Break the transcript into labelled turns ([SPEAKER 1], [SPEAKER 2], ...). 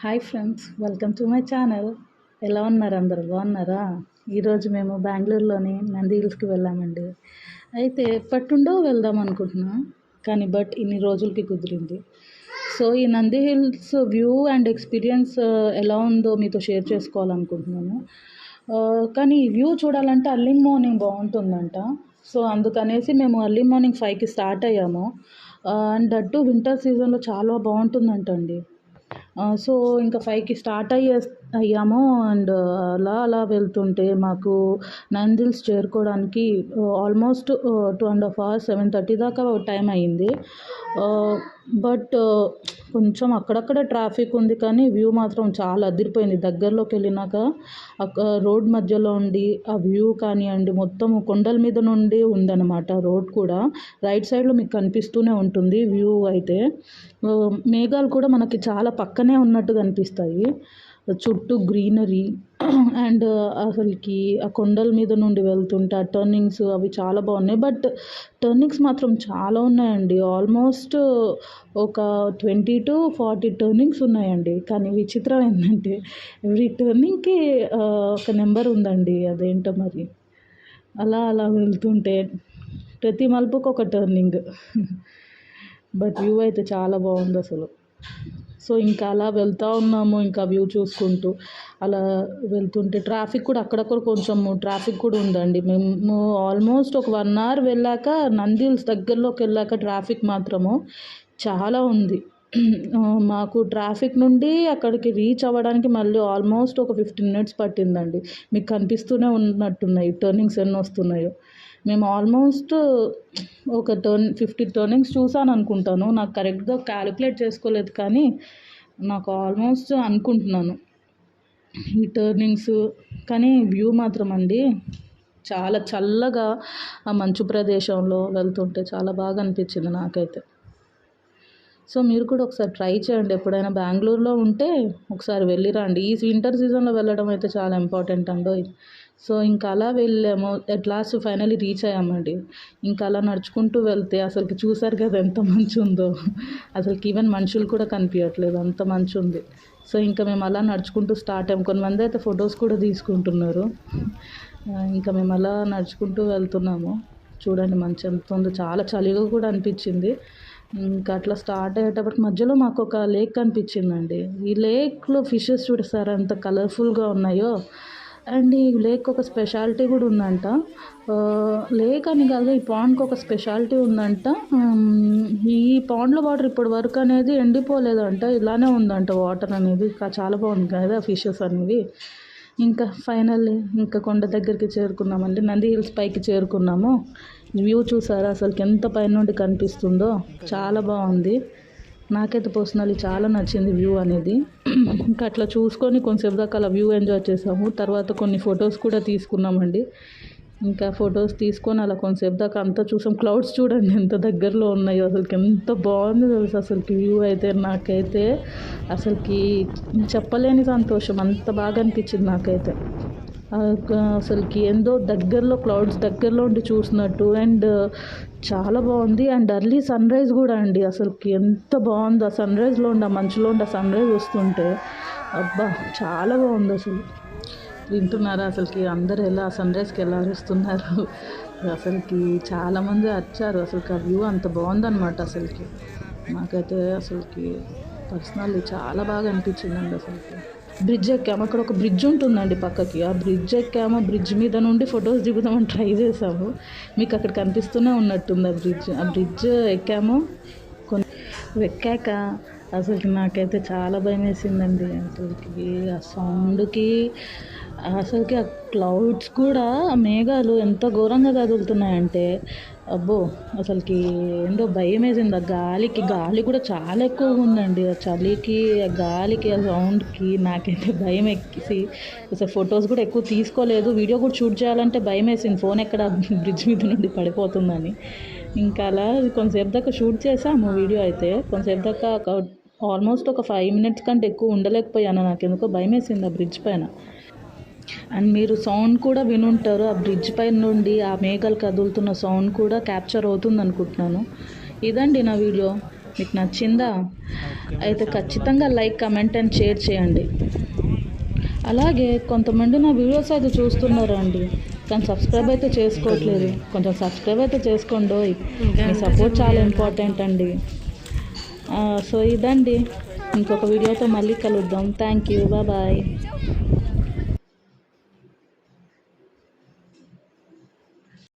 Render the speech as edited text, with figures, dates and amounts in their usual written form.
[SPEAKER 1] Hi friends, welcome to my channel. ఎలా ఉన్నారు? అందరు బాగున్నారా? ఈరోజు మేము బెంగళూరులోని నంది హిల్స్కి వెళ్ళామండి. అయితే ఎప్పటినుండో వెళ్దాం అనుకుంటున్నా, కానీ ఇన్ని రోజులకి కుదిరింది. సో ఈ Nandi hills view and experience ఎలా ఉందో మీతో షేర్ చేసుకోవాలనుకుంటున్నాను. కానీ ఈ వ్యూ చూడాలంటే అర్లీ మార్నింగ్ బాగుంటుందంట. సో అందుకనేసి మేము అర్లీ మార్నింగ్ 5కి స్టార్ట్ అయ్యాము. అండ్ దట్టు వింటర్ సీజన్లో చాలా బాగుంటుందంటండి. సో ఇంకా 5కి స్టార్ట్ అయ్యాము. అండ్ అలా వెళ్తుంటే మాకు నంది హిల్స్ చేరుకోవడానికి ఆల్మోస్ట్ 2.5 అవర్స్, 7:30 దాకా టైం అయ్యింది. బట్ కొంచెం అక్కడక్కడ ట్రాఫిక్ ఉంది, కానీ వ్యూ మాత్రం చాలా అదిరిపోయింది. దగ్గరలోకి వెళ్ళినాక రోడ్ మధ్యలో ఉండి ఆ వ్యూ కానివ్వండి, మొత్తం కొండల మీద నుండి ఉందన్నమాట. రోడ్ కూడా రైట్ సైడ్లో మీకు కనిపిస్తూనే ఉంటుంది వ్యూ అయితే. మేఘాలు కూడా మనకి చాలా పక్కనే ఉన్నట్టు కనిపిస్తాయి. చుట్టూ గ్రీనరీ అండ్ అసలుకి ఆ కొండల మీద నుండి వెళ్తుంటే ఆ టర్నింగ్స్ అవి చాలా బాగున్నాయి. బట్ టర్నింగ్స్ మాత్రం చాలా ఉన్నాయండి. ఆల్మోస్ట్ ఒక 20 to 40 టర్నింగ్స్ ఉన్నాయండి. కానీ విచిత్రం ఏంటంటే ఎవ్రీ టర్నింగ్కి ఒక నెంబర్ ఉందండి. అదేంటో మరి అలా వెళ్తుంటే ప్రతి మలుపుకు ఒక టర్నింగ్. బట్ వ్యూ అయితే చాలా బాగుంది అసలు. సో ఇంకా అలా వెళ్తూ ఉన్నాము, ఇంకా వ్యూ చూసుకుంటూ అలా వెళ్తుంటే ట్రాఫిక్ కూడా అక్కడక్కడ కొంచెం ట్రాఫిక్ కూడా ఉందండి. మేము ఆల్మోస్ట్ ఒక 1 అవర్ వెళ్ళాక నంది హిల్స్ దగ్గరలోకి వెళ్ళాక ట్రాఫిక్ మాత్రము చాలా ఉంది. మాకు ట్రాఫిక్ నుండి అక్కడికి రీచ్ అవ్వడానికి మళ్ళీ ఆల్మోస్ట్ ఒక 15 మినిట్స్ పట్టిందండి. మీకు కనిపిస్తూనే ఉన్నట్టున్నాయి టర్నింగ్స్ ఎన్ని వస్తున్నాయో. మేము ఆల్మోస్ట్ ఒక 50 టర్నింగ్స్ చూసాను అనుకుంటాను. నాకు కరెక్ట్గా క్యాలిక్యులేట్ చేసుకోలేదు, కానీ నాకు ఆల్మోస్ట్ అనుకుంటున్నాను ఈ టర్నింగ్స్. కానీ వ్యూ మాత్రం అండి చాలా చల్లగా ఆ మంచు ప్రదేశంలో వెళ్తుంటే చాలా బాగా అనిపించింది నాకైతే. సో మీరు కూడా ఒకసారి ట్రై చేయండి. ఎప్పుడైనా బెంగళూరులో ఉంటే ఒకసారి వెళ్ళి రండి. ఈ వింటర్ సీజన్లో వెళ్ళడం అయితే చాలా ఇంపార్టెంట్ అండి. సో ఇంకా అలా వెళ్ళాము. అట్ లాస్ట్ ఫైనల్లీ రీచ్ అయ్యామండి. ఇంకా అలా నడుచుకుంటూ వెళ్తే అసలుకి చూసారు కదా ఎంత మంచు ఉందో. అసలుకి ఈవెన్ మనుషులు కూడా కనిపించట్లేదు, అంత మంచు ఉంది. సో ఇంకా మేము అలా నడుచుకుంటూ స్టార్ట్ అయ్యాము. కొంతమంది అయితే ఫొటోస్ కూడా తీసుకుంటున్నారు. ఇంకా మేము అలా నడుచుకుంటూ వెళ్తున్నాము. చూడండి మంచు ఎంత ఉందో, చాలా చలిగా కూడా అనిపించింది. ఇంకా అట్లా స్టార్ట్ అయ్యేటప్పటికి మధ్యలో మాకు ఒక లేక్ కనిపించిందండి. ఈ లేక్లో ఫిషెస్ చూపిస్తారు ఎంత కలర్ఫుల్గా ఉన్నాయో. అండ్ ఈ లేక్ ఒక స్పెషాలిటీ కూడా ఉందంట. లేక్ అని కాదు, ఈ పాండ్కి ఒక స్పెషాలిటీ ఉందంట. ఈ పాండ్లో వాటర్ ఇప్పటి వరకు అనేది ఎండిపోలేదంట, ఇలానే ఉందంట వాటర్ అనేది. చాలా బాగుంది కదా ఫిషెస్ అనేవి. ఇంకా ఫైనల్లీ ఇంకా కొండ దగ్గరికి చేరుకున్నామండి. నంది హిల్స్ పైకి చేరుకున్నాము. వ్యూ చూసారా అసలుకి ఎంత పైన నుండి కనిపిస్తుందో, చాలా బాగుంది. నాకైతే పర్సనల్లీ చాలా నచ్చింది వ్యూ అనేది. ఇంకా అట్లా చూసుకొని కొంచెంసేపు దాకా అలా వ్యూ ఎంజాయ్ చేసాము. తర్వాత కొన్ని ఫొటోస్ కూడా తీసుకున్నామండి. ఇంకా ఫొటోస్ తీసుకొని అలా కొంచెంసేపు దాకా అంతా చూసాం. క్లౌడ్స్ చూడండి ఎంత దగ్గరలో ఉన్నాయో, అసలుకి ఎంత బాగుంది తెలుసు అసలుకి వ్యూ అయితే. నాకైతే అసలుకి చెప్పలేని సంతోషం, అంత బాగా అనిపించింది నాకైతే. అసలుకి ఏందో దగ్గరలో క్లౌడ్స్ దగ్గరలో ఉండి చూసినట్టు. అండ్ చాలా బాగుంది. అండ్ అర్లీ సన్ రైజ్ కూడా అండి, అసలుకి ఎంత బాగుందో. ఆ సన్ రైజ్లో ఉండి ఆ మంచులో ఉండి ఆ సన్ రైజ్ వస్తుంటే అబ్బా చాలా బాగుంది అసలు. వింటున్నారా అసలుకి అందరు ఎలా సన్ రైజ్కి ఎలా అరుస్తున్నారు. అసలుకి చాలామంది వచ్చారు. అసలుకి ఆ వ్యూ అంత బాగుందన్నమాట. అసలుకి నాకైతే అసలుకి పర్సనల్లీ చాలా బాగా అనిపించిందండి. అసలుకి బ్రిడ్జ్ ఎక్కాము. అక్కడ ఒక బ్రిడ్జ్ ఉంటుందండి పక్కకి. ఆ బ్రిడ్జ్ ఎక్కాము. బ్రిడ్జ్ మీద నుండి ఫొటోస్ దిగుదామని ట్రై చేసాము. మీకు అక్కడ కనిపిస్తూనే ఉన్నట్టుంది ఆ బ్రిడ్జ్ ఎక్కాము. ఎక్కాక అసలుకి నాకైతే చాలా భయం వేసిందండి. అసలుకి ఆ సౌండ్కి, అసలుకి ఆ క్లౌడ్స్ కూడా, మేఘాలు ఎంత ఘోరంగా కదులుతున్నాయంటే అబ్బో అసలుకి ఏందో భయం వేసింది. ఆ గాలి కూడా చాలా ఎక్కువగా ఉందండి. ఆ చలికి, ఆ గాలికి, ఆ సౌండ్కి నాకైతే భయం ఎక్కేసి అసలు ఫొటోస్ కూడా ఎక్కువ తీసుకోలేదు. వీడియో కూడా షూట్ చేయాలంటే భయం వేసింది, ఫోన్ ఎక్కడ బ్రిడ్జ్ మీద నుండి పడిపోతుందని. ఇంకా అలా కొంతసేపు దాకా షూట్ చేసాము వీడియో అయితే. కొంతసేపు దాకా ఆల్మోస్ట్ ఒక 5 మినిట్స్ కంటే ఎక్కువ ఉండలేకపోయాను. నాకు ఎందుకో భయం వేసింది ఆ బ్రిడ్జ్ పైన. అండ్ మీరు సౌండ్ కూడా వినుంటారు. ఆ బ్రిడ్జ్ పైన నుండి ఆ మేఘాలు కదులుతున్న సౌండ్ కూడా క్యాప్చర్ అవుతుంది అనుకుంటున్నాను. ఇదండి నా వీడియో. మీకు నచ్చిందా? అయితే ఖచ్చితంగా లైక్, కమెంట్ అండ్ షేర్ చేయండి. అలాగే కొంతమంది నా వీడియోస్ అయితే చూస్తున్నారు అండి, కానీ సబ్స్క్రైబ్ అయితే చేసుకోవట్లేదు. కొంచెం సబ్స్క్రైబ్ అయితే చేసుకోండి. మీ సపోర్ట్ చాలా ఇంపార్టెంట్ అండి. సో ఇదండి, ఇంకొక వీడియోతో మళ్ళీ కలుద్దాం. Thank you, bye.